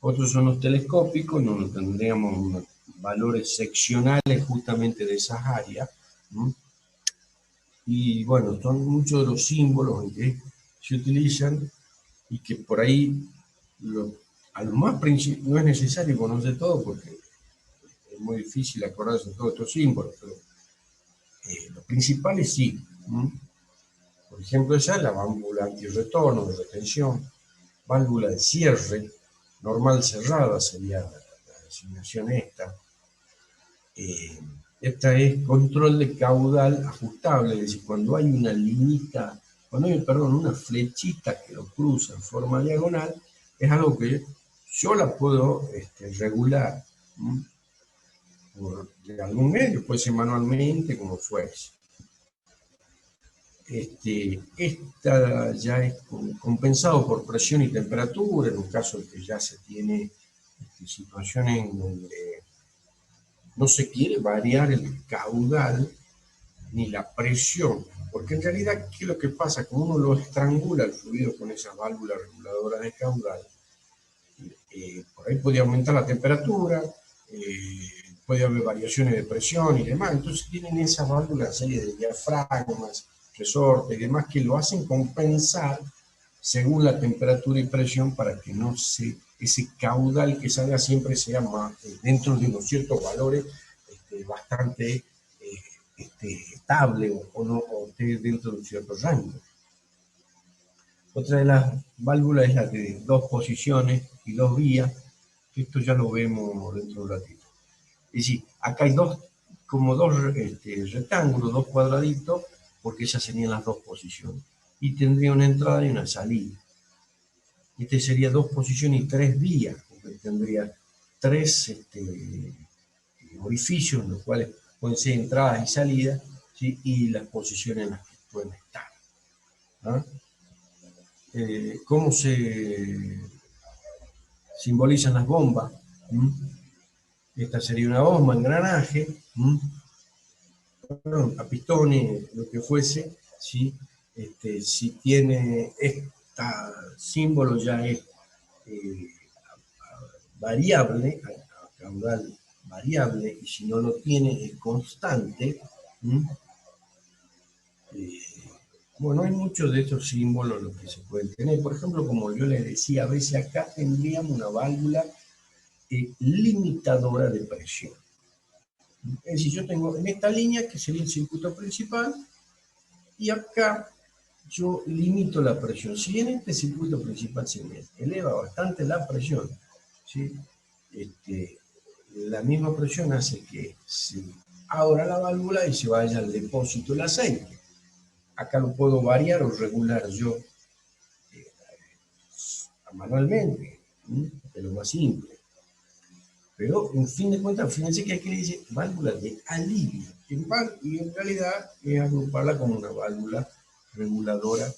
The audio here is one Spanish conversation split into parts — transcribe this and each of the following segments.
Otros son los telescópicos, donde tendríamos valores seccionales justamente de esas áreas. Y bueno, son muchos de los símbolos que se utilizan y que por ahí a lo más principio no es necesario conocer todo porque es muy difícil acordarse de todos estos símbolos, pero los principales sí. Por ejemplo, esa es la válvula antirretorno de retención, válvula de cierre, normal cerrada sería la designación esta. Esta es control de caudal ajustable, es decir, cuando hay una liñita, cuando hay, perdón, una flechita que lo cruza en forma diagonal, es algo que yo la puedo regular de algún medio, puede ser manualmente, como fuese. Esta ya es compensado por presión y temperatura, en un caso que ya se tiene situaciones en donde no se quiere variar el caudal ni la presión, porque en realidad, ¿qué es lo que pasa? Como uno lo estrangula el fluido con esa válvula reguladora de caudal, por ahí puede aumentar la temperatura, puede haber variaciones de presión y demás, entonces tienen esa válvula una serie de diafragmas, resortes y demás que lo hacen compensar según la temperatura y presión para que no ese caudal que salga siempre sea más, dentro de unos ciertos valores bastante estable o esté dentro de un cierto rango. Otra de las válvulas es la de dos posiciones y dos vías, que esto ya lo vemos dentro de un ratito. Es decir, acá hay como dos rectángulos, dos cuadraditos, porque esas serían las dos posiciones. Y tendría una entrada y una salida. Este sería dos posiciones y tres vías, porque tendría tres orificios en los cuales pueden ser entradas y salidas, ¿sí? Y las posiciones en las que pueden estar. ¿Ah? ¿Cómo se simbolizan las bombas? Esta sería una bomba, engranaje, a pistones, lo que fuese, ¿sí? Si tiene este símbolo ya es variable, a caudal variable, y si no lo tiene es constante. Bueno, hay muchos de estos símbolos los que se pueden tener. Por ejemplo, como yo les decía, a veces acá tendríamos una válvula limitadora de presión. Es decir, yo tengo en esta línea, que sería el circuito principal, y acá yo limito la presión. Si en este circuito principal se me eleva bastante la presión, ¿sí? La misma presión hace que se abra la válvula y se vaya al depósito del aceite. Acá lo puedo variar o regular yo manualmente, de lo más simple. Pero, en fin de cuentas, fíjense que aquí le dice válvula de alivio. Y en realidad es agruparla como una válvula reguladora,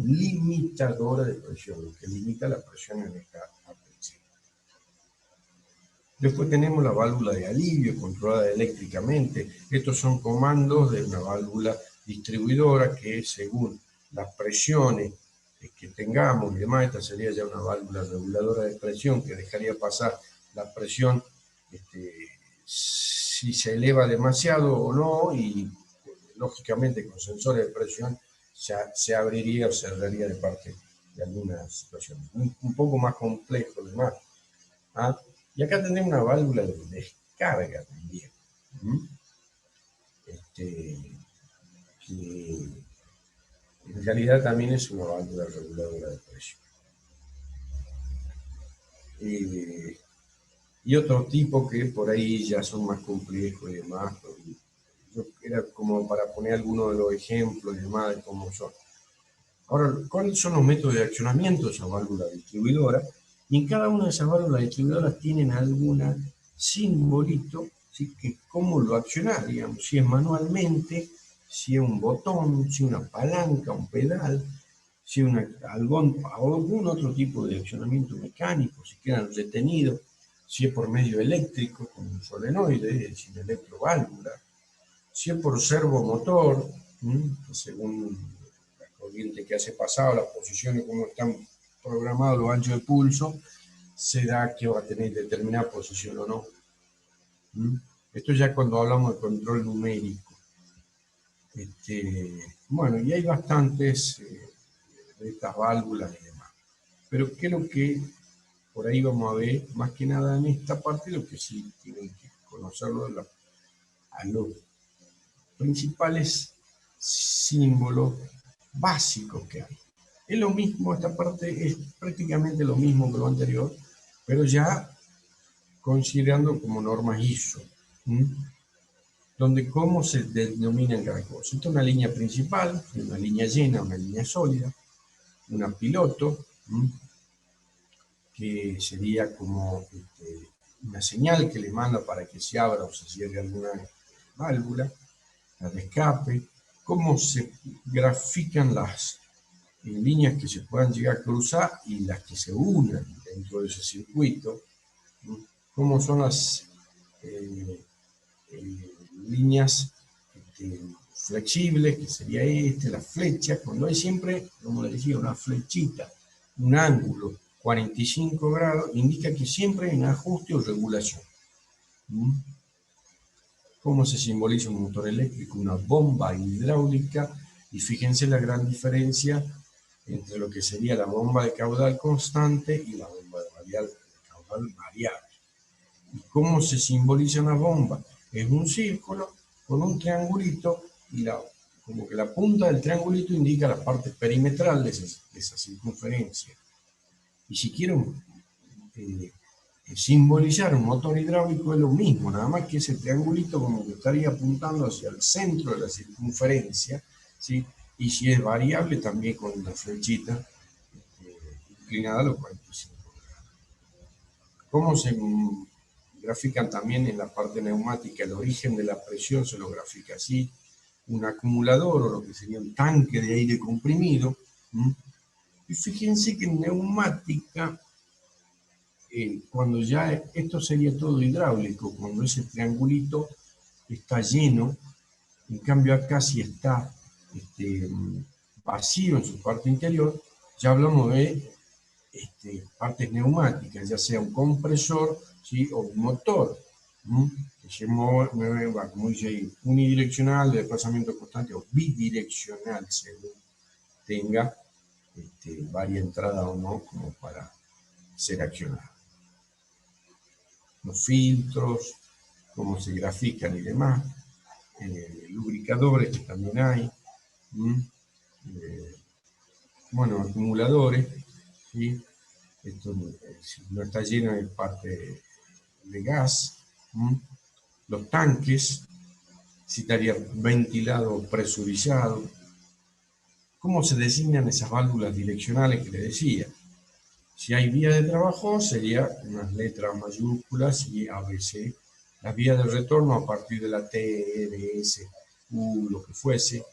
limitadora de presión, que limita la presión en esta aplicación. Después tenemos la válvula de alivio, controlada eléctricamente. Estos son comandos de una válvula distribuidora que, según las presiones que tengamos y demás, esta sería ya una válvula reguladora de presión que dejaría pasar la presión si se eleva demasiado o no, y lógicamente con sensores de presión se abriría o cerraría de parte de algunas situaciones. Un poco más complejo además. Y acá tenemos una válvula de descarga también, que en realidad también es una válvula reguladora de presión. Y otro tipo que por ahí ya son más complejos y demás. Era como para poner algunos de los ejemplos y demás de cómo son. Ahora, ¿cuáles son los métodos de accionamiento de esa válvula distribuidora? Y en cada una de esas válvulas distribuidoras tienen alguna simbolito, ¿sí? Que cómo lo accionar, digamos, si es manualmente, si es un botón, si es una palanca, un pedal, si es algún otro tipo de accionamiento mecánico, si quedan retenidos, si es por medio eléctrico, con un solenoide, sin electroválvula, si es por servomotor, según la corriente que hace pasado, las posiciones, cómo están programados los anchos de pulso, se da que va a tener determinada posición o no. Esto ya cuando hablamos de control numérico. Bueno, y hay bastantes de estas válvulas y demás. Pero ¿qué es lo que por ahí vamos a ver? Más que nada en esta parte, lo que sí tienen que conocerlo a los principales símbolos básicos que hay. Es lo mismo, esta parte es prácticamente lo mismo que lo anterior, pero ya considerando como normas ISO, donde cómo se denominan cada cosa. Esta es una línea principal, una línea llena, una línea sólida, una piloto, que sería como una señal que le manda para que se abra o se cierre alguna válvula, la de escape, cómo se grafican las líneas que se puedan llegar a cruzar y las que se unan dentro de ese circuito, cómo son las líneas flexibles, que sería la flecha, cuando hay siempre, como les decía, una flechita, un ángulo 45 grados, indica que siempre hay un ajuste o regulación. ¿Cómo se simboliza un motor eléctrico? Una bomba hidráulica, y fíjense la gran diferencia entre lo que sería la bomba de caudal constante y la bomba de caudal variable. ¿Y cómo se simboliza una bomba? Es un círculo con un triangulito y como que la punta del triangulito indica la parte perimetral de esa circunferencia. Y si quiero simbolizar un motor hidráulico es lo mismo, nada más que ese triangulito como que estaría apuntando hacia el centro de la circunferencia, ¿sí? Y si es variable también con una flechita inclinada a los 45 grados. ¿Cómo se grafican también en la parte neumática? El origen de la presión se lo grafica así: un acumulador, o lo que sería un tanque de aire comprimido. Y fíjense que en neumática, cuando ya esto sería todo hidráulico, cuando ese triangulito está lleno, en cambio acá si está vacío en su parte interior, ya hablamos de partes neumáticas, ya sea un compresor, ¿sí? O un motor, que se mueva, como dice ahí, unidireccional, de desplazamiento constante, o bidireccional, según tenga varias entradas o no, como para ser accionado. Los filtros, cómo se grafican y demás, lubricadores que también hay, bueno, acumuladores, ¿sí? Esto, si no está lleno de parte de gas, los tanques, si estaría ventilado o presurizado. ¿Cómo se designan esas válvulas direccionales que les decía? Si hay vía de trabajo, sería unas letras mayúsculas y ABC. Las vías de retorno a partir de la T, E, D, S, U, lo que fuese.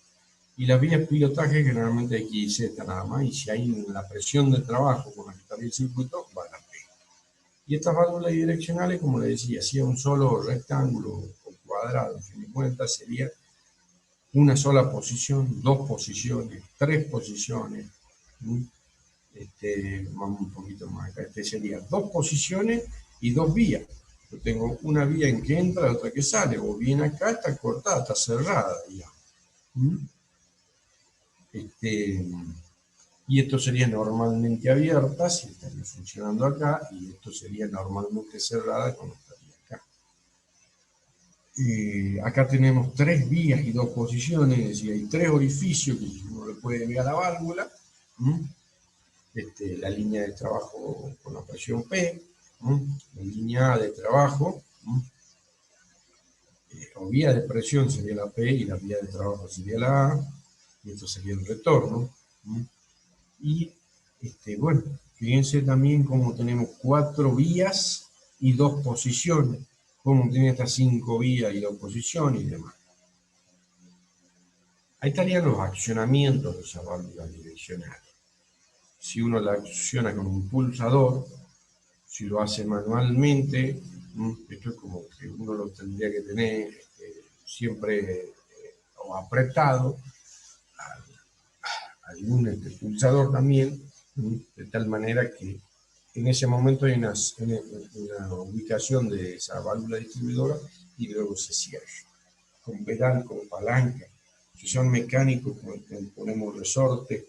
Y las vías de pilotaje generalmente X y Z nada más. Y si hay la presión de trabajo con la que estaría el circuito, va a la P. Y estas válvulas direccionales, como les decía, si es un solo rectángulo o cuadrado, en fin de cuentas, sería una sola posición, dos posiciones, tres posiciones. Vamos un poquito más acá. Sería dos posiciones y dos vías. Yo tengo una vía en que entra, otra que sale, o bien acá está cortada, está cerrada, digamos. Y esto sería normalmente abierta si estaría funcionando acá, y esto sería normalmente cerrada cuando estaría acá. Acá tenemos tres vías y dos posiciones, es decir, hay tres orificios que uno le puede ver a la válvula. La línea de trabajo con la presión P, la línea A de trabajo, o vía de presión sería la P y la vía de trabajo sería la A, y esto sería el retorno. Y bueno, fíjense también cómo tenemos cuatro vías y dos posiciones, cómo tiene estas cinco vías y dos posiciones y demás. Ahí estarían los accionamientos de esa válvula direccional. Si uno la acciona con un pulsador, si lo hace manualmente, esto es como que uno lo tendría que tener siempre o apretado, algún pulsador también, de tal manera que en ese momento hay una ubicación de esa válvula distribuidora y luego se cierra con pedal, con palanca. Si son mecánicos, ponemos resorte,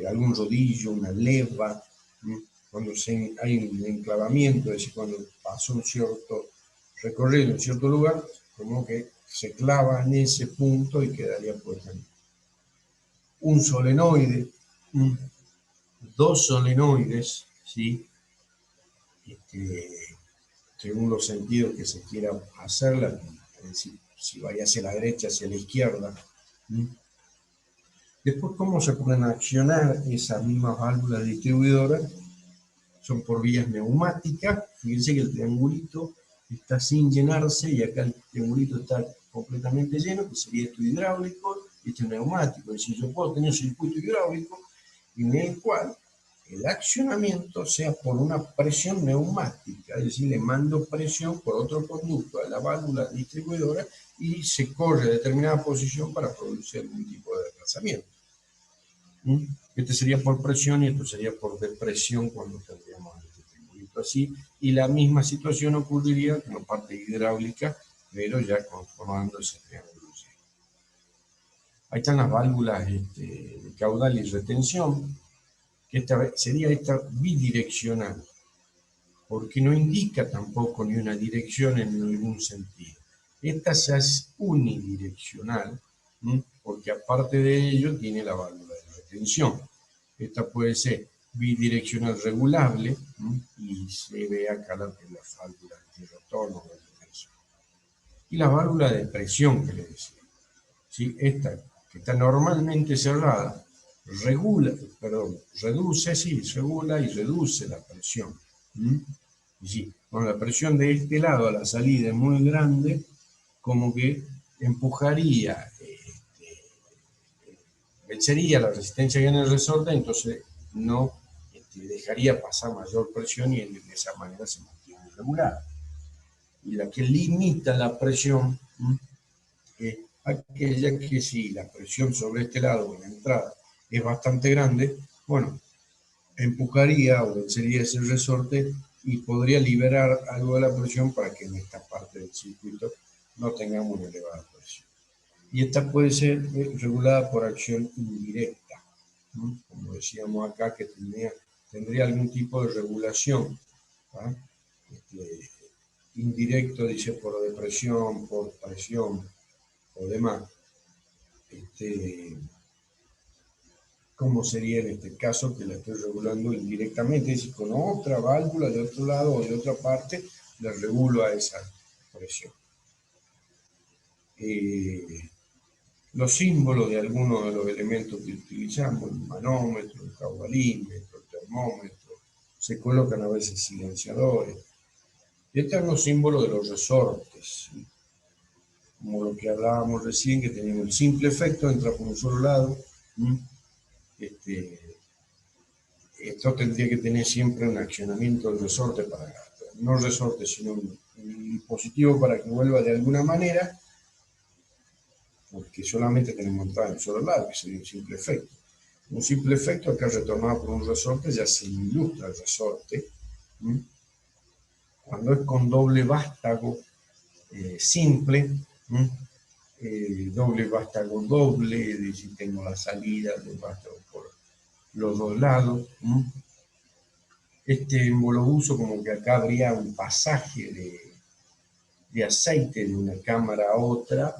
algún rodillo, una leva, cuando hay un enclavamiento, es decir, cuando pasa un cierto recorrido en cierto lugar, como que se clava en ese punto y quedaría por ejemplo un solenoide, dos solenoides, ¿sí? Según los sentidos que se quiera hacerla, es decir, si vaya hacia la derecha, hacia la izquierda. Después, ¿cómo se pueden accionar esas mismas válvulas distribuidoras? Son por vías neumáticas. Fíjense que el triangulito está sin llenarse y acá el triangulito está completamente lleno, que sería esto hidráulico y esto neumático. Es decir, yo puedo tener un circuito hidráulico en el cual el accionamiento sea por una presión neumática, es decir, le mando presión por otro conducto a la válvula distribuidora y se corre a determinada posición para producir algún tipo de desplazamiento. Este sería por presión y esto sería por depresión cuando tendríamos este triangulito así, y la misma situación ocurriría con la parte hidráulica, pero ya conformando ese triángulo. Ahí están las válvulas de caudal y retención, que sería esta bidireccional, porque no indica tampoco ni una dirección en ningún sentido. Esta ya es unidireccional, porque aparte de ello tiene la válvula de retención. Esta puede ser bidireccional regulable, y se ve acá las válvulas de retorno de retención. Y la válvula de presión que le decía, ¿sí? Esta que está normalmente cerrada, regula y reduce la presión. Y sí, con la presión de este lado a la salida es muy grande, como que empujaría, vencería la resistencia que hay en el resorte, entonces no dejaría pasar mayor presión y de esa manera se mantiene regular. Y la que limita la presión es aquella que si la presión sobre este lado en la entrada es bastante grande, bueno, empujaría o vencería ese resorte y podría liberar algo de la presión para que en esta parte del circuito no tengamos una elevada presión. Y esta puede ser regulada por acción indirecta, ¿no? Como decíamos acá, que tendría algún tipo de regulación, ¿no? Indirecto, dice, por depresión, por presión o demás. ¿Cómo sería en este caso que la estoy regulando indirectamente? Es decir, con otra válvula de otro lado o de otra parte, la regulo a esa presión. Los símbolos de algunos de los elementos que utilizamos, el manómetro, el caudalímetro, el termómetro, se colocan a veces silenciadores. Estos son los símbolos de los resortes, ¿sí? Como lo que hablábamos recién, que tenemos el simple efecto, entra por un solo lado. Esto tendría que tener siempre un accionamiento del resorte para, no resorte, sino un dispositivo para que vuelva de alguna manera, porque solamente tenemos entrada en un solo lado, que sería un simple efecto. Un simple efecto acá retornado por un resorte ya se ilustra el resorte. Cuando es con doble vástago simple, doble vástago doble, es decir, tengo la salida del vástago por los dos lados. Este embolobuso, como que acá habría un pasaje de aceite de una cámara a otra,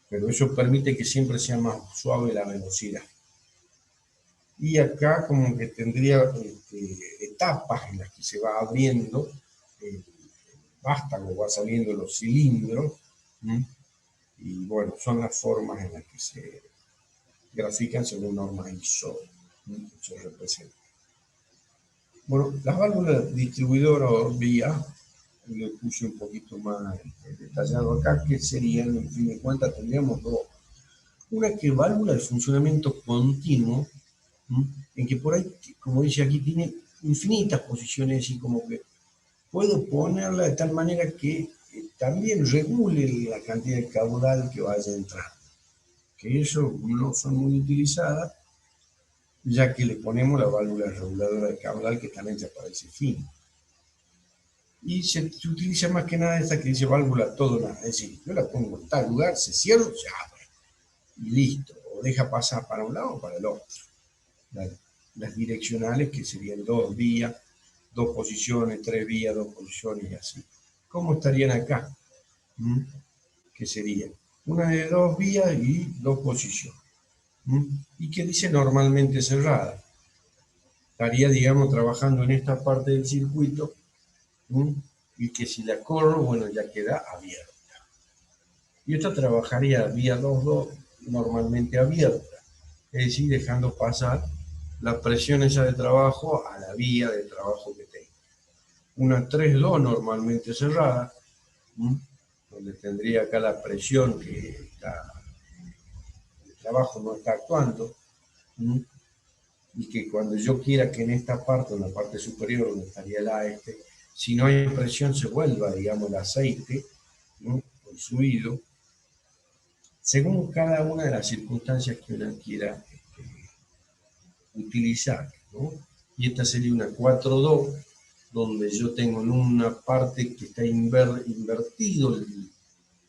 pero eso permite que siempre sea más suave la velocidad. Y acá como que tendría etapas en las que se va abriendo el vástago, va saliendo los cilindros, y bueno, son las formas en las que se grafican según normas ISO, se representa. Bueno, las válvulas distribuidoras o vía, le puse un poquito más detallado acá, que serían, en fin de cuentas, tendríamos dos. Una que es válvula de funcionamiento continuo, en que por ahí, como dice aquí, tiene infinitas posiciones y como que puedo ponerla de tal manera que también regule la cantidad de caudal que vaya entrando. Que eso no son muy utilizadas, ya que le ponemos la válvula reguladora de caudal que están hechas para ese fin. Y se utiliza más que nada esta que dice válvula todo nada, es decir, yo la pongo en tal lugar, se cierra, se abre, y listo, o deja pasar para un lado o para el otro. Las direccionales, que serían 2 vías, 2 posiciones, 3 vías, 2 posiciones y así. ¿Cómo estarían acá? Que sería una de 2 vías y 2 posiciones. Y que dice normalmente cerrada. Estaría, digamos, trabajando en esta parte del circuito, y que si la corro, bueno, ya queda abierta. Y esta trabajaría vía 2-2, normalmente abierta, es decir, dejando pasar la presión esa de trabajo a la vía de trabajo que tenga. Una 3-2 normalmente cerrada, donde tendría acá la presión que está, el trabajo no está actuando, y que cuando yo quiera que en esta parte, en la parte superior donde estaría el si no hay presión se vuelva, digamos, el aceite, el fluido, según cada una de las circunstancias que uno quiera utilizar, ¿no? Y esta sería una 4-2, donde yo tengo en una parte que está invertido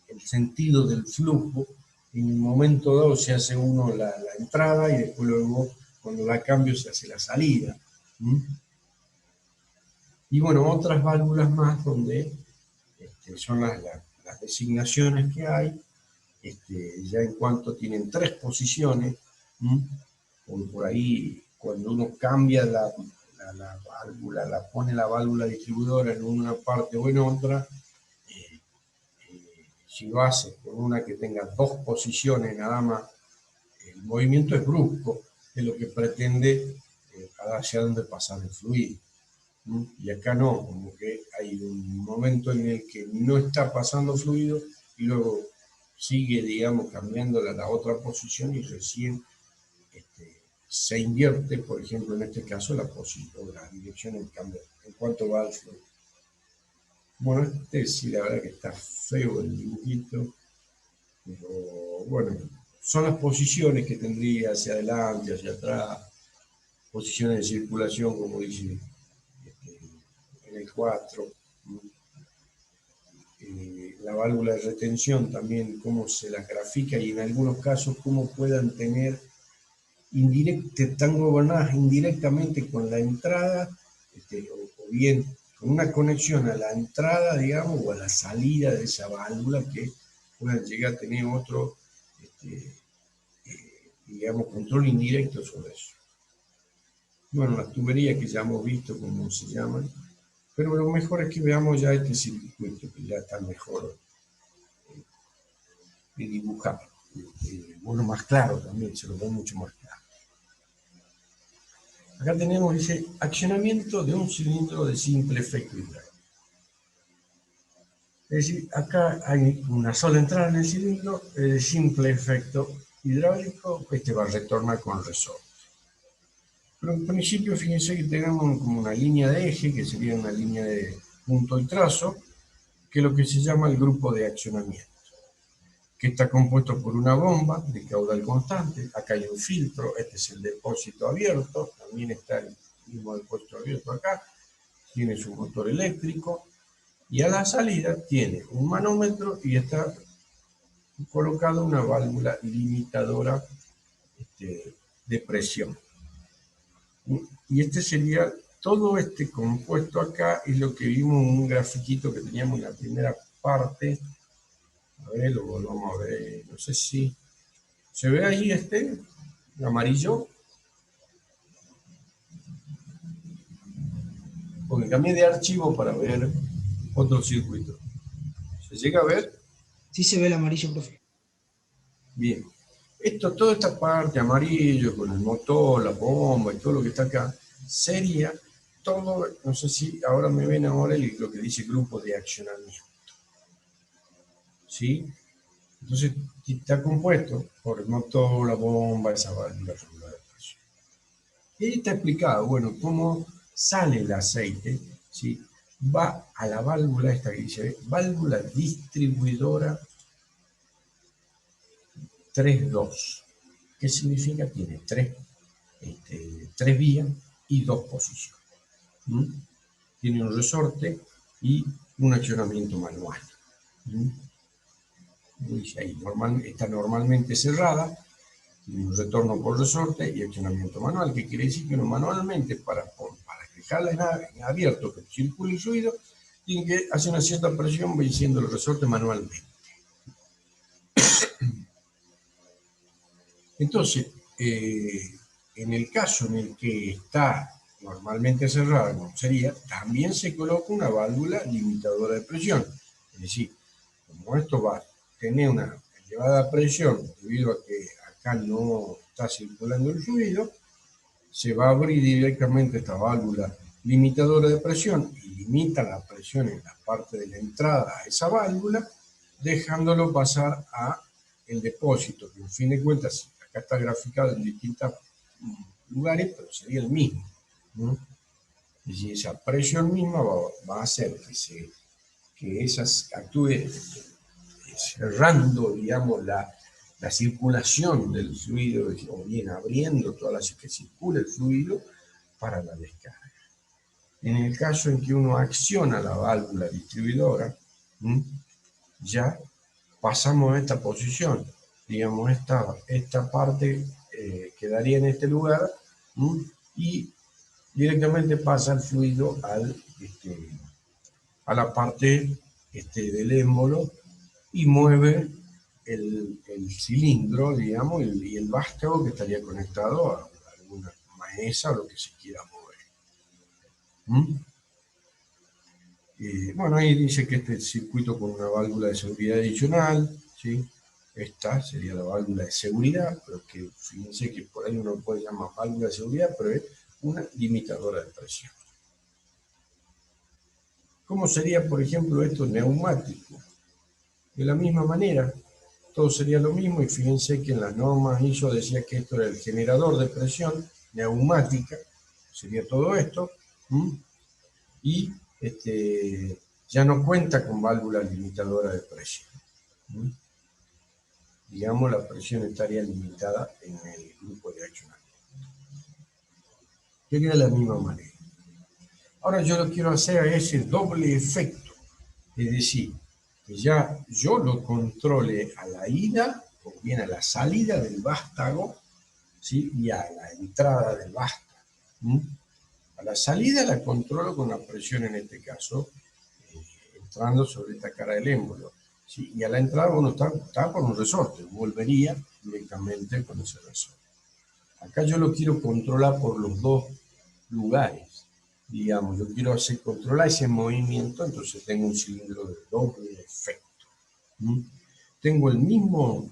el sentido del flujo. En el momento dado se hace uno la entrada y después luego cuando la cambio se hace la salida. Y bueno, otras válvulas más donde son las designaciones que hay, ya en cuanto tienen 3 posiciones, por ahí cuando uno cambia la válvula, pone la válvula distribuidora en una parte o en otra, si lo hace con una que tenga 2 posiciones nada más, el movimiento es brusco, es lo que pretende hacia dónde pasar el fluido. Y acá no, como que hay un momento en el que no está pasando fluido y luego sigue, digamos, cambiando la otra posición y recién se invierte, por ejemplo, en este caso, la dirección en cambio, en cuanto va al fluido. Bueno, sí, la verdad que está feo el dibujito, pero bueno, son las posiciones que tendría hacia adelante, hacia atrás, posiciones de circulación, como dice en el 4, la válvula de retención también, cómo se la grafica y en algunos casos cómo puedan tener están gobernadas indirectamente con la entrada, o bien con una conexión a la entrada, digamos, o a la salida de esa válvula, que puedan llegar a tener otro, digamos, control indirecto sobre eso. Bueno, las tuberías que ya hemos visto cómo se llaman, pero lo mejor es que veamos ya este circuito, que ya está mejor dibujado. Bueno, más claro también, se lo ve mucho más claro. Acá tenemos, dice, accionamiento de un cilindro de simple efecto hidráulico. Es decir, acá hay una sola entrada en el cilindro de simple efecto hidráulico, va a retornar con resorte. Pero en principio, fíjense que tenemos como una línea de eje, que sería una línea de punto y trazo, que es lo que se llama el grupo de accionamiento, que está compuesto por una bomba de caudal constante. Acá hay un filtro, este es el depósito abierto, también está el mismo depósito abierto acá, tiene su motor eléctrico, y a la salida tiene un manómetro y está colocada una válvula limitadora de presión. Y este sería, todo este compuesto acá es lo que vimos en un grafiquito que teníamos en la primera parte. A ver, lo volvamos a ver, no sé si se ve ahí el amarillo, porque cambié de archivo para ver otro circuito. ¿Se llega a ver? Sí se ve el amarillo, profe. Bien. Toda esta parte amarillo con el motor, la bomba y todo lo que está acá, sería todo, no sé si ahora me ven ahora lo que dice grupo de accionamiento. ¿Sí? Entonces está compuesto por el motor, la bomba, esa válvula regular de presión. Y ahí está explicado, bueno, cómo sale el aceite, ¿sí? Va a la válvula esta que dice, válvula distribuidora 3-2. ¿Qué significa? Tiene 3 3 vías y 2 posiciones. Tiene un resorte y un accionamiento manual. Dice ahí, está normalmente cerrada, tiene un retorno por resorte y accionamiento manual, que quiere decir que uno manualmente, para dejarla en abierto, que circule el fluido, tiene que hacer una cierta presión venciendo el resorte manualmente. Entonces, en el caso en el que está normalmente cerrada, como sería, también se coloca una válvula limitadora de presión. Es decir, como esto va a tener una elevada presión debido a que acá no está circulando el fluido, se va a abrir directamente esta válvula limitadora de presión y limita la presión en la parte de la entrada a esa válvula, dejándolo pasar a el depósito, que en fin de cuentas acá está graficado en distintos lugares, pero sería el mismo, ¿no? Y esa presión misma va a hacer que esas actúe cerrando, digamos, la circulación del fluido, o bien abriendo todas las que circula el fluido para la descarga. En el caso en que uno acciona la válvula distribuidora, ya pasamos a esta posición, digamos, esta parte quedaría en este lugar, y directamente pasa el fluido a la parte del émbolo y mueve el cilindro, digamos, y el vástago, que estaría conectado a alguna mesa o lo que se quiera mover. Bueno, ahí dice que este circuito con una válvula de seguridad adicional, ¿sí? Esta sería la válvula de seguridad, pero que fíjense que por ahí uno puede llamar válvula de seguridad, pero es una limitadora de presión. ¿Cómo sería, por ejemplo, esto neumático? De la misma manera, todo sería lo mismo, y fíjense que en las normas ISO decía que esto era el generador de presión neumática, sería todo esto, y ya no cuenta con válvula limitadora de presión. Digamos, la presión estaría limitada en el grupo de accionamiento. Sería de la misma manera. Ahora yo lo quiero hacer a ese doble efecto, es decir, que ya yo lo controle a la ida o bien a la salida del vástago, ¿sí? Y a la entrada del vástago. A la salida la controlo con la presión, en este caso, entrando sobre esta cara del émbolo, ¿sí? Y a la entrada uno está por un resorte, volvería directamente con ese resorte. Acá yo lo quiero controlar por los dos lugares, digamos, yo quiero controlar ese movimiento, entonces tengo un cilindro de doble efecto. Tengo el mismo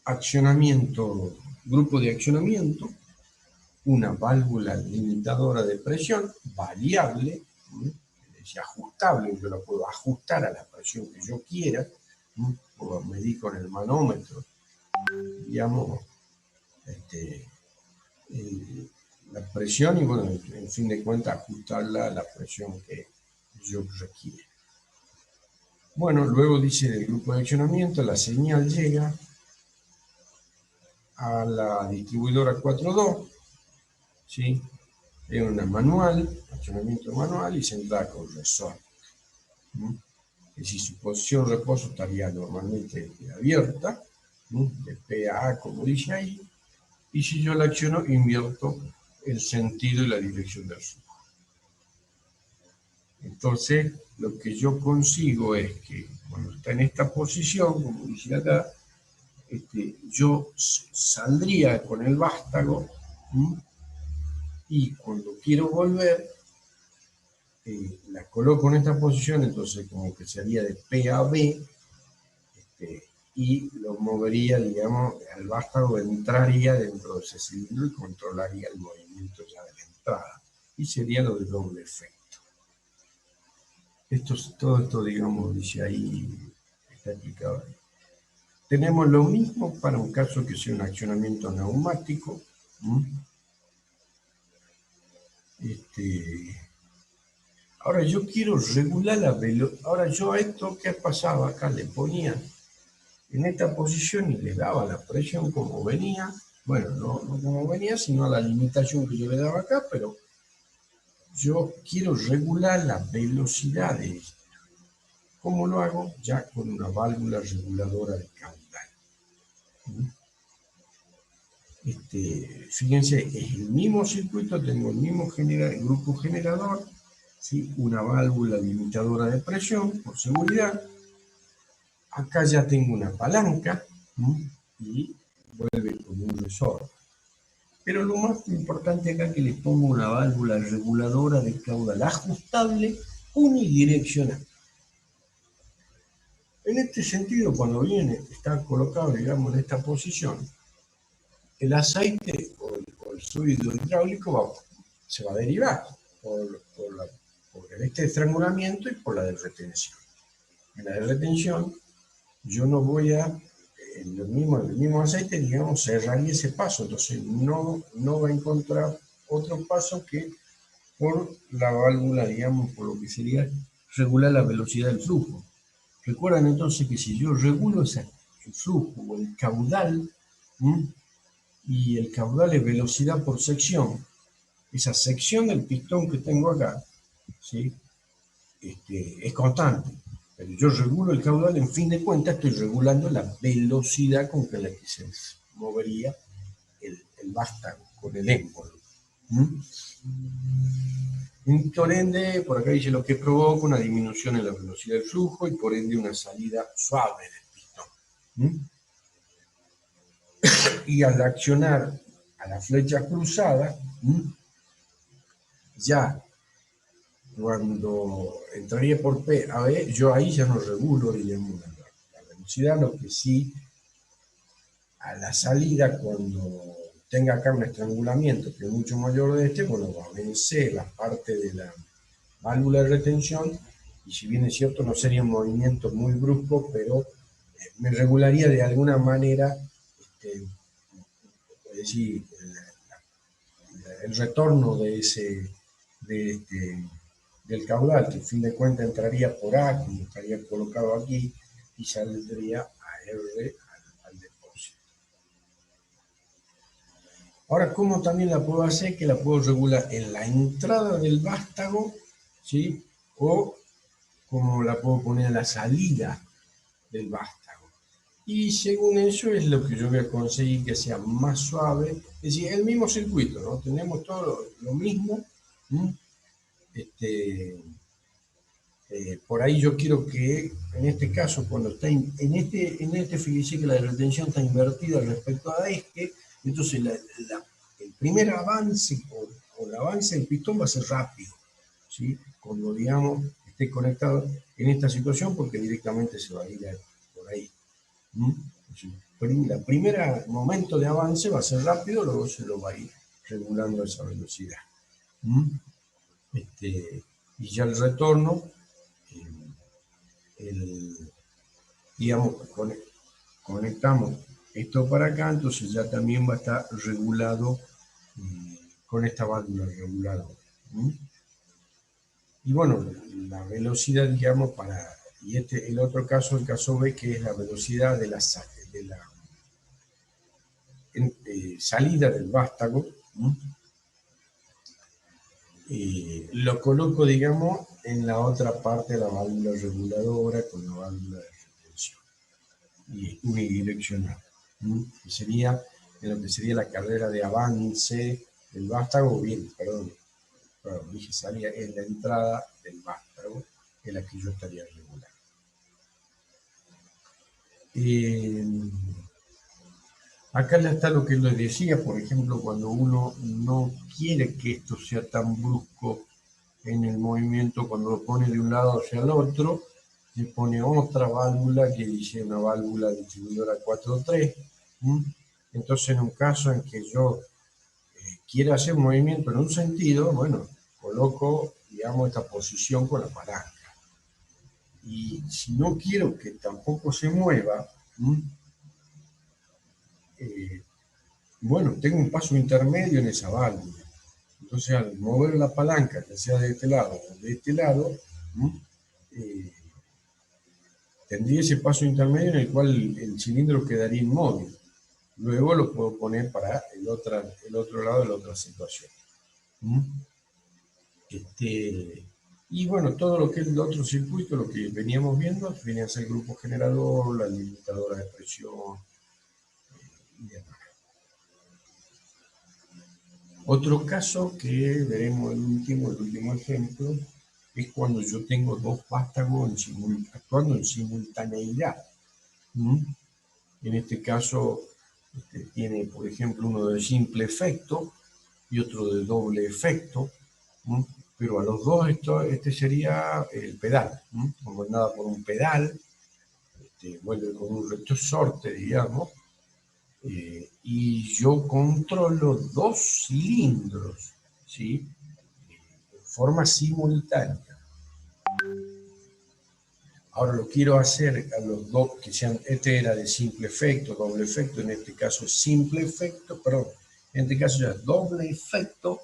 accionamiento, grupo de accionamiento, una válvula limitadora de presión variable, es ajustable, yo la puedo ajustar a la presión que yo quiera, puedo medir con el manómetro, digamos, la presión, y bueno, en fin de cuentas ajustarla a la presión que yo requiera. Bueno, luego dice del grupo de accionamiento, la señal llega a la distribuidora 4.2, ¿sí? Es una manual, accionamiento manual y centrada con resorte. Es decir, su posición de reposo estaría normalmente abierta, de P a A, como dice ahí, y si yo la acciono, invierto el sentido y la dirección del flujo. Entonces, lo que yo consigo es que cuando está en esta posición, como dice acá, yo saldría con el vástago, y cuando quiero volver, la coloco en esta posición, entonces como que sería de P a B, y lo movería, digamos, al vástago entraría dentro de ese cilindro y controlaría el movimiento ya de la entrada, y sería lo de doble efecto. Todo esto, digamos, dice ahí, está explicado ahí. Tenemos lo mismo para un caso que sea un accionamiento neumático. Ahora yo quiero regular la velocidad. Ahora yo a esto que pasaba acá le ponía en esta posición y le daba la presión como venía, bueno, no como venía, sino a la limitación que yo le daba acá, pero yo quiero regular la velocidad de esto. ¿Cómo lo hago? Ya con una válvula reguladora de caudal. Fíjense, es el mismo circuito, tengo el mismo grupo generador, ¿sí? Una válvula limitadora de presión, por seguridad. Acá ya tengo una palanca, ¿sí? Y vuelve como un resorte. Pero lo más importante acá es que le pongo una válvula reguladora de caudal ajustable unidireccional. En este sentido, cuando está colocado, digamos, en esta posición, el aceite o el fluido hidráulico se va a derivar por este estrangulamiento y por la de retención. En la de retención, yo no voy a, el mismo aceite, digamos, cerraría ese paso, entonces no va a encontrar otro paso que por la válvula, digamos, por lo que sería regular la velocidad del flujo. Recuerdan entonces que si yo regulo el flujo o el caudal, y el caudal es velocidad por sección, esa sección del pistón que tengo acá, ¿sí? Es constante, pero yo regulo el caudal, en fin de cuentas estoy regulando la velocidad con la que se movería el vástago con el émbolo. Por ende, por acá dice lo que provoca una disminución en la velocidad del flujo y por ende una salida suave del pistón. Y al accionar a la flecha cruzada, ya cuando entraría por P a B, yo ahí ya no regulo, digamos, la velocidad, lo que sí a la salida, cuando tenga acá un estrangulamiento que es mucho mayor de este, bueno, va a vencer la parte de la válvula de retención, y si bien es cierto, no sería un movimiento muy brusco, pero me regularía de alguna manera, es decir, el retorno del caudal, que en fin de cuentas entraría por A, como estaría colocado aquí, y saldría a R al depósito. Ahora, ¿cómo también la puedo hacer? Que la puedo regular en la entrada del vástago, ¿sí? O como la puedo poner a la salida del vástago. Y según eso es lo que yo voy a conseguir que sea más suave. Es decir, el mismo circuito, ¿no? Tenemos todo lo mismo. Por ahí yo quiero que, en este caso, cuando está fíjese que la retención está invertida respecto a este, entonces el primer avance o el avance del pistón va a ser rápido, ¿sí? Cuando, digamos, esté conectado en esta situación, porque directamente se va a ir por ahí. El primer momento de avance va a ser rápido, luego se lo va a ir regulando esa velocidad. Y ya el retorno, digamos, conectamos esto para acá, entonces ya también va a estar regulado con esta válvula reguladora. Y bueno, la velocidad, digamos, y el otro caso, el caso B, que es la velocidad de la salida del vástago, lo coloco, digamos, en la otra parte de la válvula reguladora con la válvula de retención y unidireccional, que sería en lo que sería la carrera de avance del vástago, dije salía en la entrada del vástago, en la que yo estaría regulando. Acá está lo que les decía, por ejemplo, cuando uno no quiere que esto sea tan brusco en el movimiento, cuando lo pone de un lado hacia el otro, le pone otra válvula que dice una válvula distribuidora 4.3. Entonces, en un caso en que yo quiera hacer un movimiento en un sentido, bueno, coloco, digamos, esta posición con la palanca. Y si no quiero que tampoco se mueva, bueno, tengo un paso intermedio en esa válvula. Entonces, al mover la palanca, ya sea de este lado o de este lado, tendría ese paso intermedio en el cual el cilindro quedaría inmóvil. Luego lo puedo poner para el otro lado de la otra situación. ¿Mm? Y bueno, todo lo que es el otro circuito, lo que veníamos viendo, viene a ser el grupo generador, la limitadora de presión y demás. Otro caso que veremos el último ejemplo, es cuando yo tengo dos vástagos actuando en simultaneidad. ¿Mm? En este caso tiene, por ejemplo, uno de simple efecto y otro de doble efecto. ¿Mm? Pero a los dos este sería el pedal, comandada por un pedal, vuelve con un resorte, digamos, y yo controlo dos cilindros, ¿sí? En forma simultánea. Ahora lo quiero hacer a los dos, que sean, este era de simple efecto, doble efecto, en este caso es simple efecto, perdón, en este caso ya es doble efecto,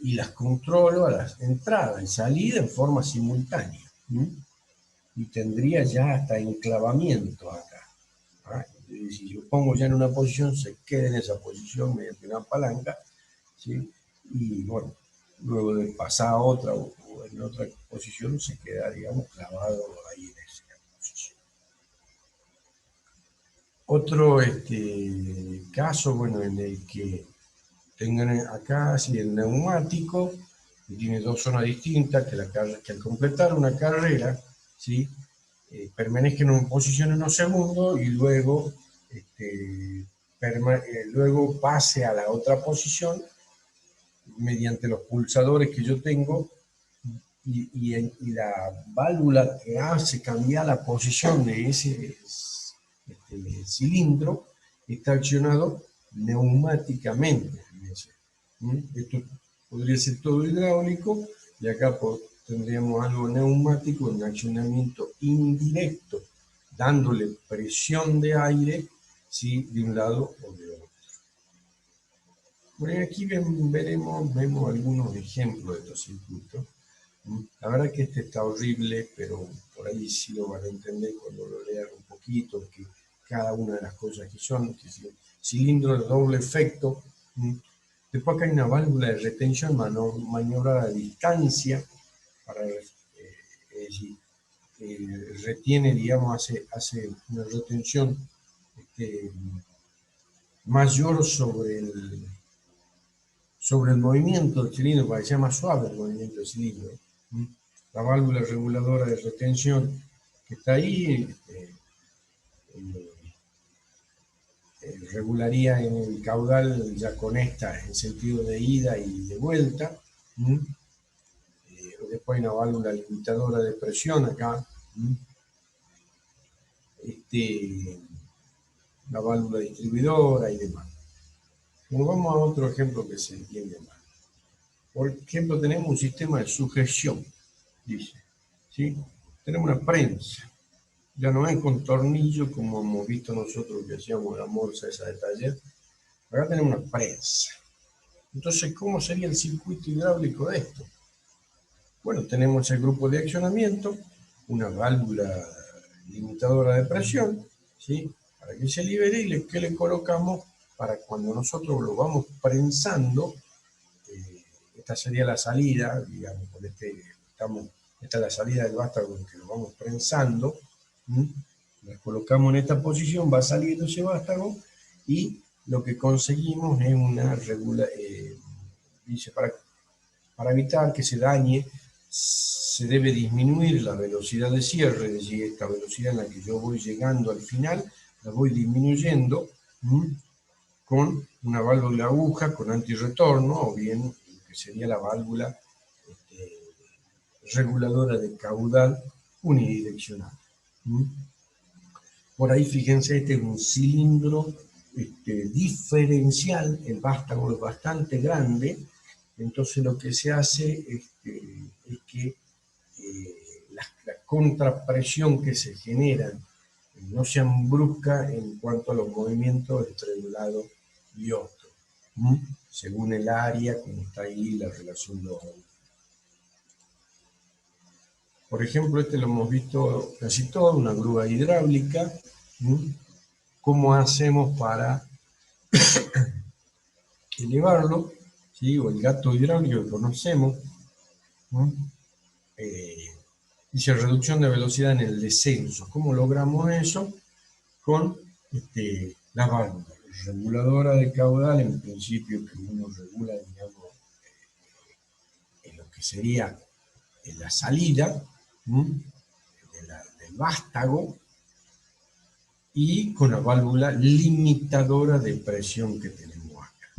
y las controlo a las entradas y salidas en forma simultánea. Y tendría ya hasta enclavamiento acá. ¿Ah? Si yo pongo ya en una posición, se queda en esa posición mediante una palanca, ¿sí? Y bueno, luego de pasar a otra o en otra posición, se queda, digamos, clavado ahí en esa posición. Otro caso, bueno, en el que tengan acá, si el neumático, que tiene dos zonas distintas, que al completar una carrera, ¿sí? Permanezcan en posición unos segundos y luego, luego pase a la otra posición mediante los pulsadores que yo tengo y la válvula que hace cambiar la posición de ese cilindro está accionado neumáticamente. Esto podría ser todo hidráulico y acá tendríamos algo neumático en accionamiento indirecto, dándole presión de aire, ¿sí? De un lado o de otro. Bueno, aquí vemos algunos ejemplos de estos circuitos. La verdad que este está horrible, pero por ahí sí lo van a entender cuando lo lean un poquito, que cada una de las cosas que son, que si cilindro de doble efecto. Después acá hay una válvula de retención maniobrar a distancia, para, es decir, retiene, digamos, hace una retención mayor sobre el movimiento del cilindro, para que sea más suave el movimiento del cilindro. La válvula reguladora de retención que está ahí regularía en el caudal ya con esta en sentido de ida y de vuelta. Después hay una válvula limitadora de presión acá. La válvula distribuidora y demás. Bueno, vamos a otro ejemplo que se entiende más. Por ejemplo, tenemos un sistema de sujeción, dice. ¿Sí? Tenemos una prensa. Ya no es con tornillo como hemos visto nosotros que hacíamos la morsa esa de taller. Acá tenemos una prensa. Entonces, ¿cómo sería el circuito hidráulico de esto? Bueno, tenemos el grupo de accionamiento, una válvula limitadora de presión, ¿sí? Para que se libere y que le colocamos para cuando nosotros lo vamos prensando, esta sería la salida, digamos, esta es la salida del vástago con que lo vamos prensando, la colocamos en esta posición, va saliendo ese vástago y lo que conseguimos es una dice, para evitar que se dañe, se debe disminuir la velocidad de cierre, es decir, esta velocidad en la que yo voy llegando al final, la voy disminuyendo con una válvula aguja con antirretorno, o bien lo que sería la válvula reguladora de caudal unidireccional. Por ahí, fíjense, este es un cilindro diferencial, el vástago es bastante grande, entonces lo que se hace es que la contrapresión que se genera no sean bruscas en cuanto a los movimientos entre un lado y otro, según el área, como está ahí la relación de Por ejemplo, este lo hemos visto casi todo, una grúa hidráulica, cómo hacemos para elevarlo, ¿sí? O el gato hidráulico que conocemos, ¿no? Dice reducción de velocidad en el descenso. ¿Cómo logramos eso? Con las válvulas. Reguladora de caudal, en principio que uno regula, digamos, en lo que sería en la salida del vástago, y con la válvula limitadora de presión que tenemos acá.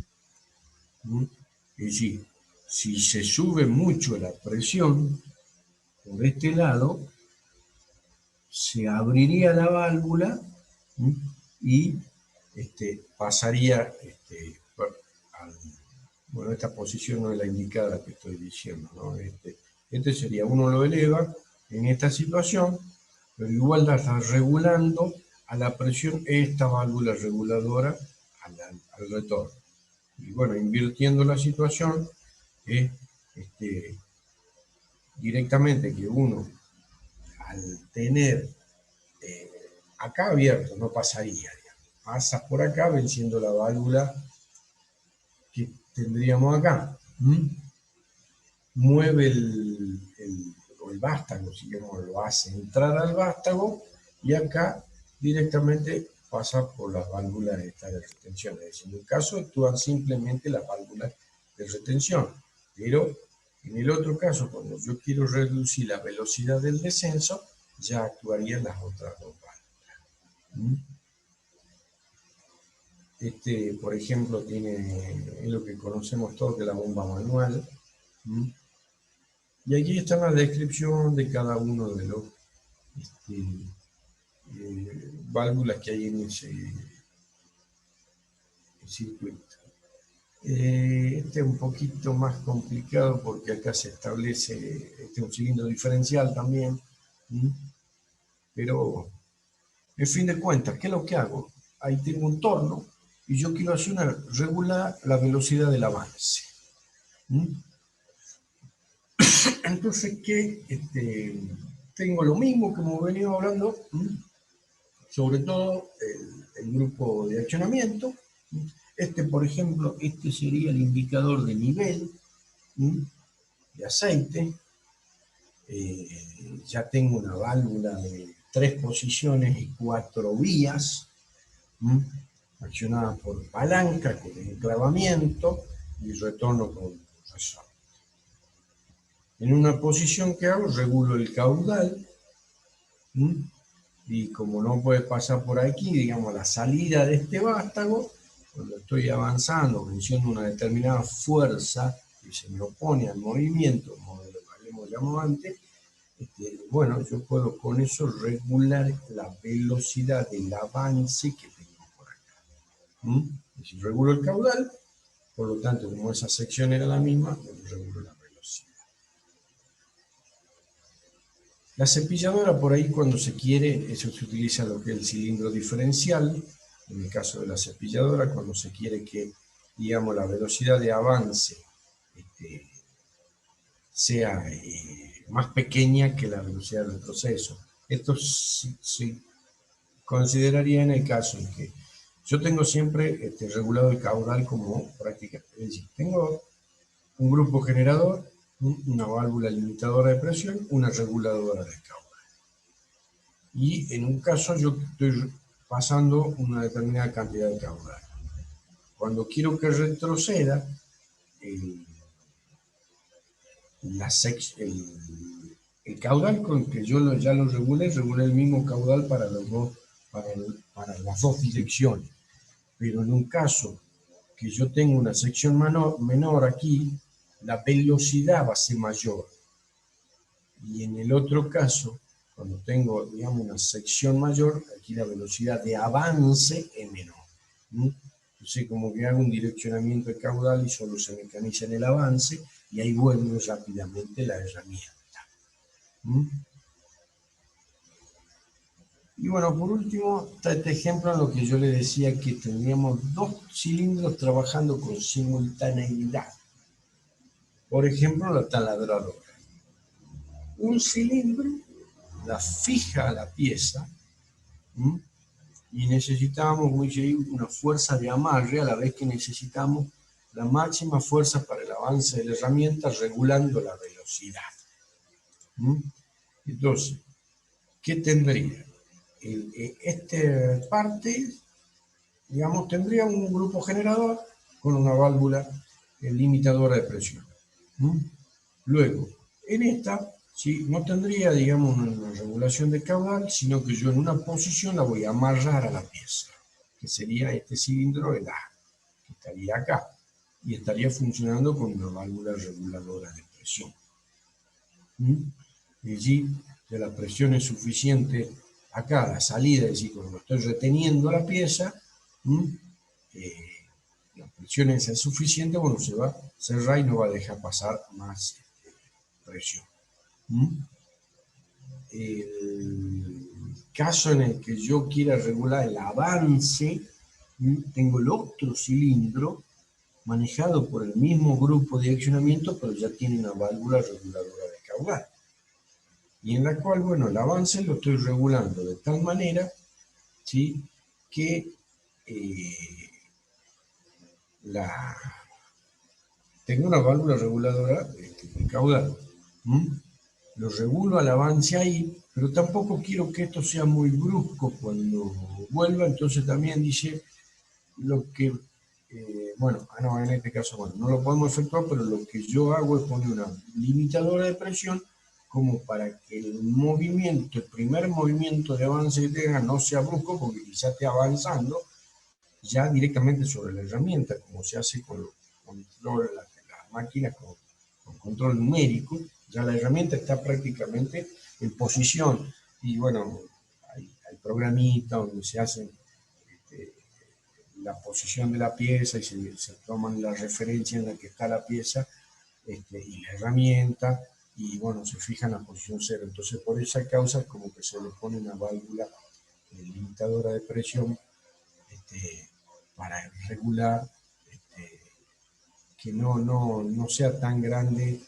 Es decir, si se sube mucho la presión por este lado, se abriría la válvula y pasaría bueno, esta posición no es la indicada que estoy diciendo, ¿no? Este sería, uno lo eleva en esta situación, pero igual la está regulando a la presión esta válvula reguladora al retorno. Y bueno, invirtiendo la situación, directamente que uno, al tener acá abierto, no pasaría, digamos, pasa por acá venciendo la válvula que tendríamos acá. Mueve el vástago, si lo hace entrar al vástago, y acá directamente pasa por las válvulas de retención. Es decir, en el caso actúan simplemente las válvulas de retención, pero en el otro caso, cuando yo quiero reducir la velocidad del descenso, ya actuarían las otras dos válvulas. Por ejemplo, es lo que conocemos todos, que es la bomba manual. Y aquí está la descripción de cada uno de los válvulas que hay en ese circuito. Este es un poquito más complicado porque acá se establece un cilindro diferencial también. Pero, en fin de cuentas, ¿qué es lo que hago? Ahí tengo un torno y yo quiero hacer regular la velocidad del avance. Entonces, tengo lo mismo que hemos venido hablando, sobre todo el grupo de accionamiento. Por ejemplo, sería el indicador de nivel de aceite. Ya tengo una válvula de 3 posiciones y 4 vías, accionada por palanca, con enclavamiento y retorno con resorte. En una posición que hago, regulo el caudal, y como no puede pasar por aquí, digamos, la salida de este vástago, cuando estoy avanzando, venciendo una determinada fuerza que se me opone al movimiento, como lo hemos llamado antes, bueno, yo puedo con eso regular la velocidad del avance que tengo por acá. Y si regulo el caudal, por lo tanto, como esa sección era la misma, regulo la velocidad. La cepilladora, por ahí, cuando se quiere, eso se utiliza lo que es el cilindro diferencial. En el caso de la cepilladora, cuando se quiere que, digamos, la velocidad de avance sea más pequeña que la velocidad de retroceso. Esto se consideraría en el caso en que yo tengo siempre regulado el caudal como práctica. Es decir, tengo un grupo generador, una válvula limitadora de presión, una reguladora de caudal. Y en un caso yo estoy pasando una determinada cantidad de caudal. Cuando quiero que retroceda, el caudal con que yo ya lo regulé el mismo caudal para las dos direcciones. Pero en un caso que yo tengo una sección menor aquí, la velocidad va a ser mayor. Y en el otro caso, cuando tengo, digamos, una sección mayor, aquí la velocidad de avance es menor. Entonces, como que hago un direccionamiento de caudal y solo se mecaniza en el avance, y ahí vuelve rápidamente la herramienta. Y bueno, por último, está este ejemplo en lo que yo le decía que tendríamos 2 cilindros trabajando con simultaneidad. Por ejemplo, la taladradora. Un cilindro la fija a la pieza y necesitamos, como dice ahí, una fuerza de amarre a la vez que necesitamos la máxima fuerza para el avance de la herramienta regulando la velocidad. ¿Mm? Entonces, ¿qué tendría? Esta parte, digamos, tendría un grupo generador con una válvula limitadora de presión. ¿Mm? Luego, en esta, ¿sí? No tendría, digamos, una regulación de caudal, sino que yo en una posición la voy a amarrar a la pieza, que sería este cilindro el A, que estaría acá, y estaría funcionando con una válvula reguladora de presión. ¿Mm? Y allí, de la presión es suficiente acá, la salida, es decir, cuando estoy reteniendo la pieza, la presión es suficiente, bueno, se va a cerrar y no va a dejar pasar más presión. El caso en el que yo quiera regular el avance, tengo el otro cilindro manejado por el mismo grupo de accionamiento, pero ya tiene una válvula reguladora de caudal. Y en la cual, bueno, el avance lo estoy regulando de tal manera, ¿sí?, que tengo una válvula reguladora de caudal. Lo regulo al avance ahí, pero tampoco quiero que esto sea muy brusco cuando vuelva, entonces también dice lo que, bueno, no, en este caso, bueno, no lo podemos efectuar, pero lo que yo hago es poner una limitadora de presión como para que el movimiento, el primer movimiento de avance que tenga no sea brusco, porque quizás esté avanzando ya directamente sobre la herramienta, como se hace con los controles, las máquinas con control numérico. Ya la herramienta está prácticamente en posición y bueno, hay programitas donde se hacen la posición de la pieza y se toman la referencia en la que está la pieza y la herramienta y bueno, se fija en la posición cero. Entonces por esa causa es como que se le pone una válvula limitadora de presión para regular que no sea tan grande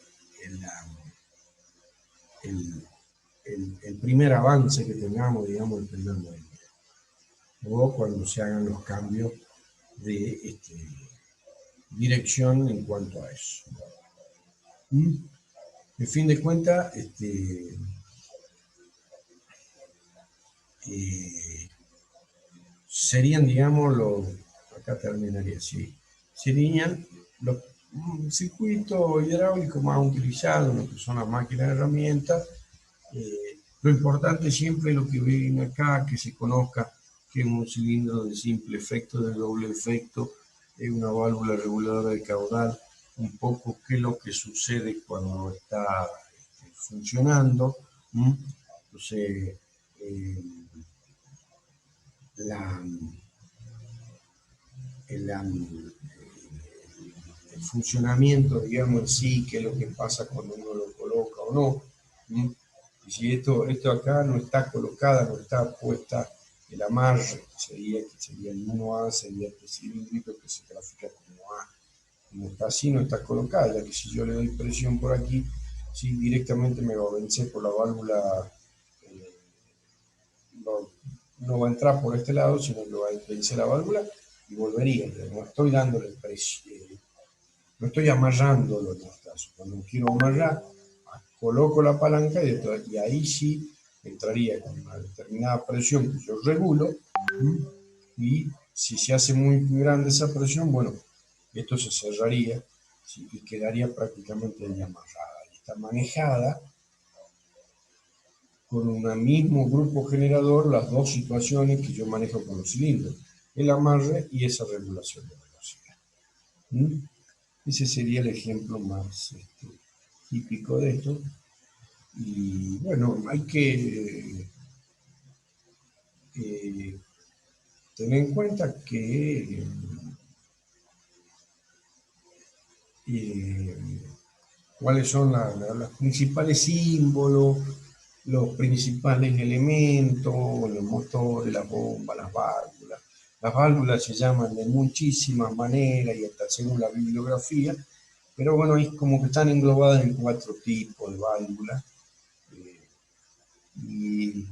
el primer avance que tengamos, digamos, el primer movimiento. O cuando se hagan los cambios de dirección en cuanto a eso. En fin de cuentas, serían, digamos, acá terminaría así, serían los circuitos hidráulicos más utilizados, lo que son las máquinas de herramientas. Lo importante siempre lo que ven acá, que se conozca que es un cilindro de simple efecto, de doble efecto, es una válvula reguladora de caudal, un poco qué es lo que sucede cuando está funcionando. Entonces, el funcionamiento, digamos, en sí, qué es lo que pasa cuando uno lo coloca o no. Y si esto acá no está colocada, no está puesta el amarre, sería el 1A, sería este cilindrito que se grafica como A. Como está así, no está colocada, ya que si yo le doy presión por aquí, sí, directamente me va a vencer por la válvula, no va a entrar por este lado, sino que va a vencer la válvula y volvería. No estoy dándole presión, no estoy amarrándolo en este caso. Cuando quiero amarrar, coloco la palanca y ahí sí entraría con una determinada presión que yo regulo, y si se hace muy grande esa presión, bueno, esto se cerraría, ¿sí?, y quedaría prácticamente ahí amarrada. Y está manejada con un mismo grupo generador las dos situaciones que yo manejo con los cilindros, el amarre y esa regulación de velocidad. Ese sería el ejemplo más típico de esto. Y bueno, hay que tener en cuenta que cuáles son los principales símbolos, los principales elementos, los motores, las bombas, las válvulas. Las válvulas se llaman de muchísimas maneras y hasta según la bibliografía, pero bueno, es como que están englobadas en 4 tipos de válvulas. Y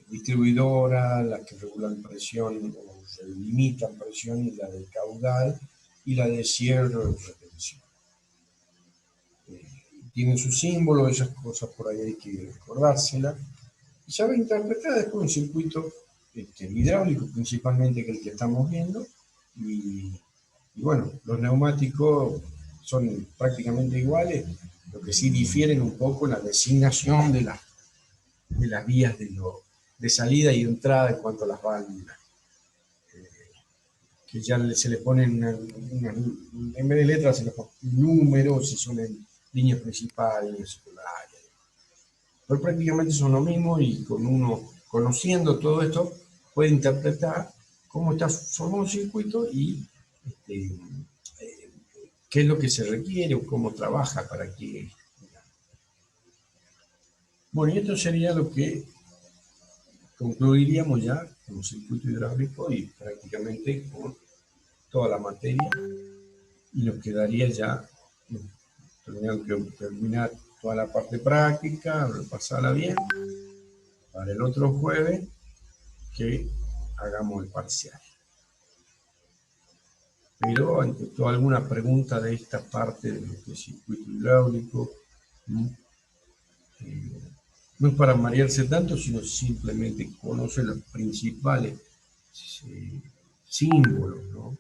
distribuidora, las que regulan presión o se limitan presión, y la del caudal, y la de cierre o retención. Tienen su símbolo, esas cosas por ahí hay que recordárselas. Y sabe interpretar después un circuito hidráulico principalmente, que es el que estamos viendo, y bueno, los neumáticos son prácticamente iguales, lo que sí difieren un poco en la designación de las vías de salida y entrada en cuanto a las válvulas, que ya se le ponen en vez de letras se le ponen números, si son en líneas principales, líneas secundarias, pero prácticamente son lo mismo, y con uno conociendo todo esto puede interpretar cómo está formado un circuito y qué es lo que se requiere o cómo trabaja para que... Bueno, y esto sería lo que concluiríamos ya con un circuito hidráulico y prácticamente con toda la materia, y nos quedaría ya, tendríamos que terminar toda la parte práctica, repasarla bien, para el otro jueves que hagamos el parcial. Pero ante todo, alguna pregunta de esta parte del circuito hidráulico, no es para marearse tanto, sino simplemente conocer los principales símbolos, ¿no?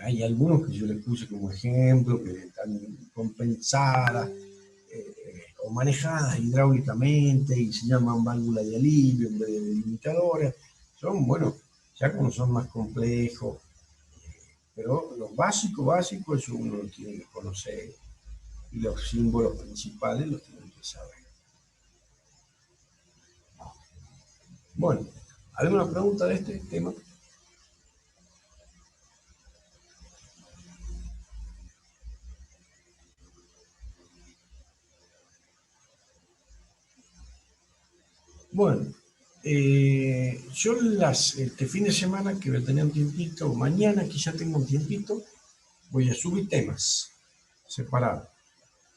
Hay algunos que yo les puse como ejemplo, que están compensadas o manejadas hidráulicamente y se llaman válvula de alivio en vez de delimitadores. Son, bueno, ya como son más complejos, pero los básicos, eso uno lo tiene que conocer, y los símbolos principales los tienen que saber. Bueno, ¿alguna pregunta de este tema? Bueno, yo este fin de semana que voy a tener un tiempito, mañana que ya tengo un tiempito, voy a subir temas separados,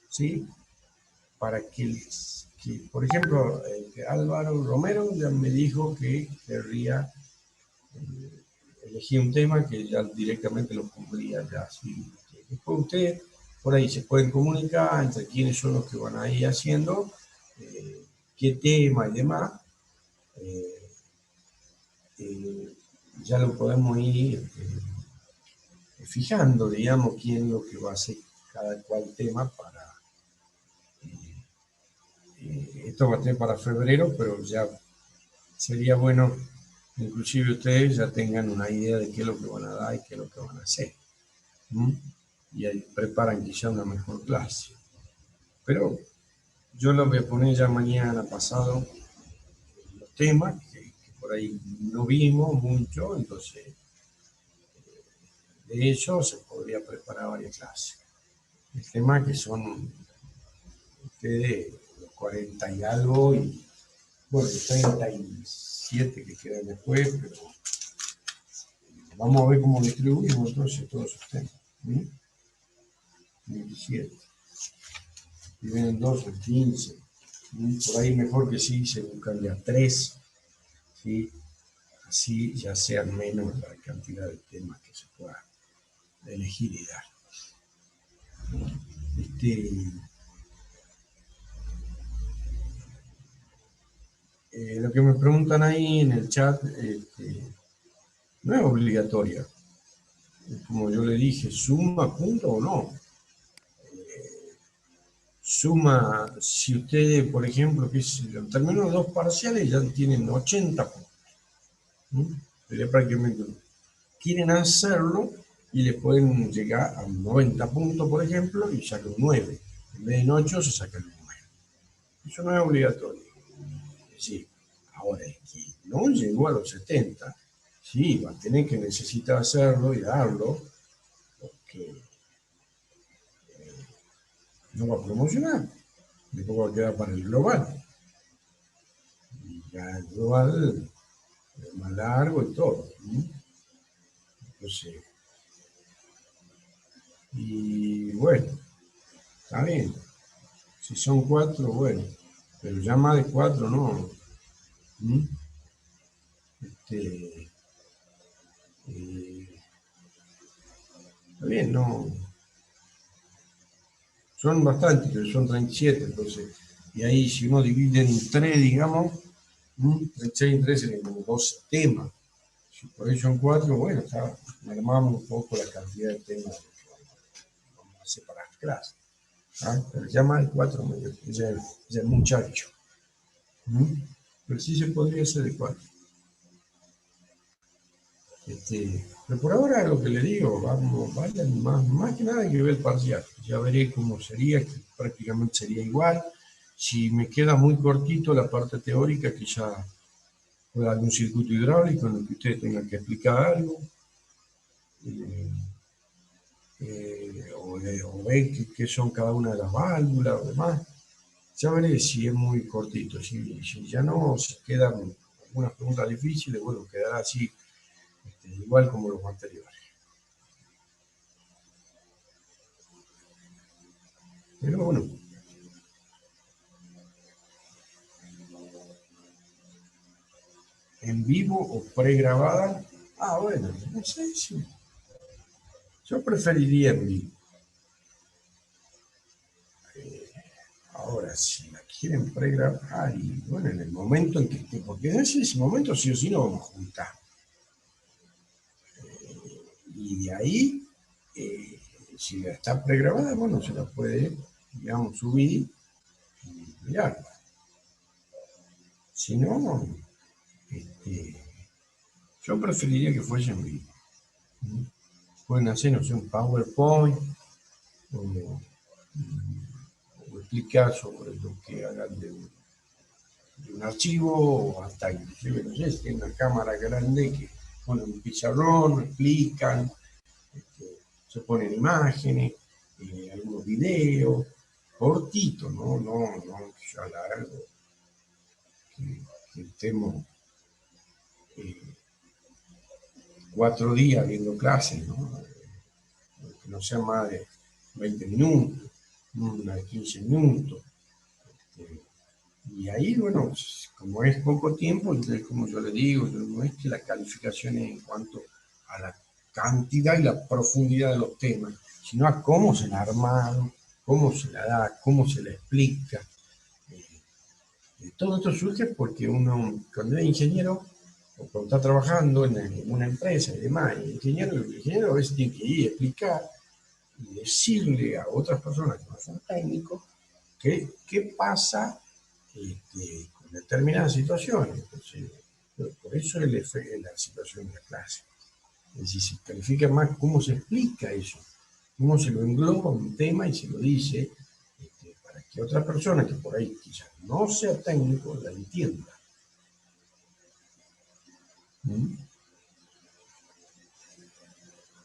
¿sí? Para que por ejemplo, Álvaro Romero ya me dijo que querría elegir un tema que ya directamente lo cumplía ya, ¿sí? Después ustedes por ahí se pueden comunicar entre quiénes son los que van a ir haciendo, qué tema y demás. Ya lo podemos ir fijando, digamos, quién es lo que va a hacer cada cual tema para... esto va a ser para febrero, pero ya sería bueno, inclusive ustedes ya tengan una idea de qué es lo que van a dar y qué es lo que van a hacer. Y ahí preparan quizá una mejor clase. Pero yo lo voy a poner ya mañana pasado, los temas que por ahí no vimos mucho, entonces de eso se podría preparar varias clases. El tema que son ustedes los 40 y algo, y bueno, los 37 que quedan después, pero vamos a ver cómo distribuimos entonces todos esos temas. 27. Si vienen 2 o 15. Por ahí mejor que sí se buscan ya 3, ¿sí? Así ya sean menos la cantidad de temas que se pueda elegir y dar. Lo que me preguntan ahí en el chat, no es obligatoria. Como yo le dije, suma punto o no. Suma, si ustedes, por ejemplo, que terminan los 2 parciales, ya tienen 80 puntos. Sería prácticamente quieren hacerlo y le pueden llegar a 90 puntos, por ejemplo, y sacan 9. En vez de 8 se sacan 9. Eso no es obligatorio. Sí. Ahora, es que no llegó a los 70, sí, va a tener que necesitar hacerlo y darlo, porque no va a promocionar. Después va a quedar para el global. Y ya el global es más largo y todo. Entonces, y bueno, está bien. Si son 4, bueno, pero ya más de 4 no. Está bien, no. Son bastantes, pero son 37, entonces, y ahí si uno divide en 3, digamos, 36 en 3 serían como 12 temas. Si por ahí son 4, bueno, está, armamos un poco la cantidad de temas que vamos a hacer para las clases. ¿Ah? Pero ya más de 4, ya es muchacho. Pero sí se podría hacer de 4. Pero por ahora lo que le digo, vamos, vayan más que nada hay que ver el parcial. Ya veré cómo sería, que prácticamente sería igual. Si me queda muy cortito la parte teórica, que ya pueda algún circuito hidráulico en el que ustedes tengan que explicar algo, o ver qué son cada una de las válvulas o demás. Ya veré si es muy cortito. Si ya no, si quedan algunas preguntas difíciles, bueno, quedará así, igual como los anteriores. Pero bueno. ¿En vivo o pregrabada? Ah, bueno, no sé si. Yo preferiría en vivo. Ahora, si la quieren pregrabar, y bueno, en el momento en que esté, porque en ese momento sí o sí nos vamos a juntar. Y de ahí, si está pregrabada, bueno, se la puede, digamos, subir y mirarla. Si no, yo preferiría que fuese en vivo. Pueden hacer, no sé, un PowerPoint o explicar sobre lo que hagan de un archivo o hasta inclusive, no sé, si tienen una cámara grande que ponen un pizarrón, explican, se ponen imágenes, algunos videos, cortito, no que yo largo, que estemos 4 días viendo clases, que no sea más de 20 minutos, una de 15 minutos. Y ahí, bueno, como es poco tiempo, entonces, como yo le digo, no es que la calificación es en cuanto a la cantidad y la profundidad de los temas, sino a cómo se la ha armado, cómo se la da, cómo se la explica. Todo esto surge porque uno, cuando es ingeniero, o cuando está trabajando en una empresa y demás, el ingeniero a veces tiene que ir a explicar y decirle a otras personas que no son técnicos qué pasa con determinadas situaciones. Entonces, por eso es la situación de la clase. Es decir, se califica más cómo se explica eso, cómo se lo engloba un tema y se lo dice para que otra persona que por ahí quizás no sea técnico la entienda. ¿Mm?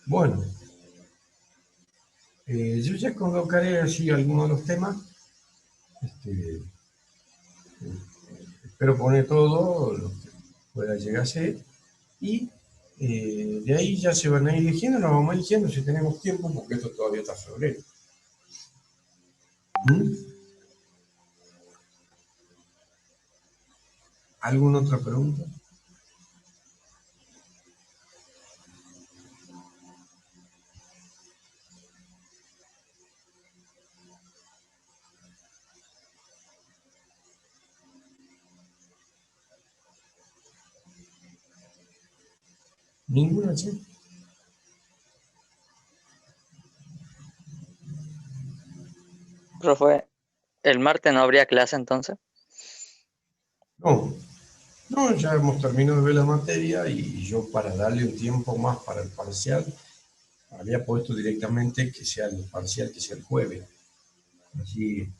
Bueno, yo ya colocaré así algunos de los temas. Espero poner todo lo que pueda llegar a ser. Y de ahí ya se van a ir eligiendo, nos vamos eligiendo si tenemos tiempo, porque esto todavía está febrero. ¿Alguna otra pregunta? ¿Ninguna, sí? Profe, ¿el martes no habría clase entonces? No, no, ya hemos terminado de ver la materia y yo para darle un tiempo más para el parcial, había puesto directamente que sea el parcial, que sea el jueves. Así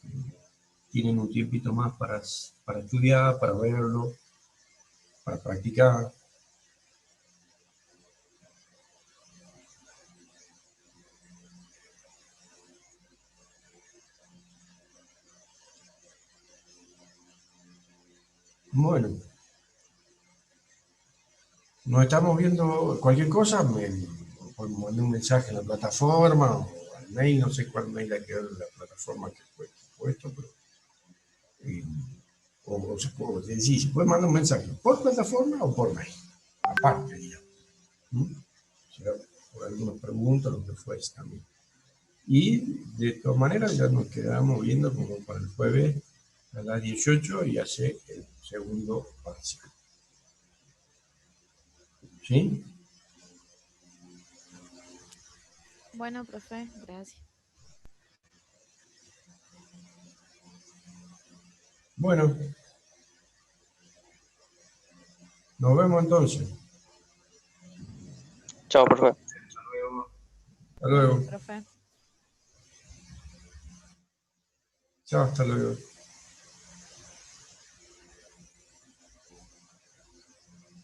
tienen un tiempito más para estudiar, para verlo, para practicar. Bueno, nos estamos viendo cualquier cosa, me mandé un mensaje en la plataforma o al mail, no sé cuál mail ha quedado en la plataforma que fue puesto, pero o se puede decir, se puede mandar un mensaje por plataforma o por mail. parte, digamos. ¿Mm? O sea, por algunas preguntas, lo que fuese también. Y de todas maneras ya nos quedamos viendo como para el jueves a las 18 y hace el segundo parcial. ¿Sí? Bueno, profe, gracias. Bueno, nos vemos entonces. Chao, profe. Hasta luego. Profe. Chao, hasta luego.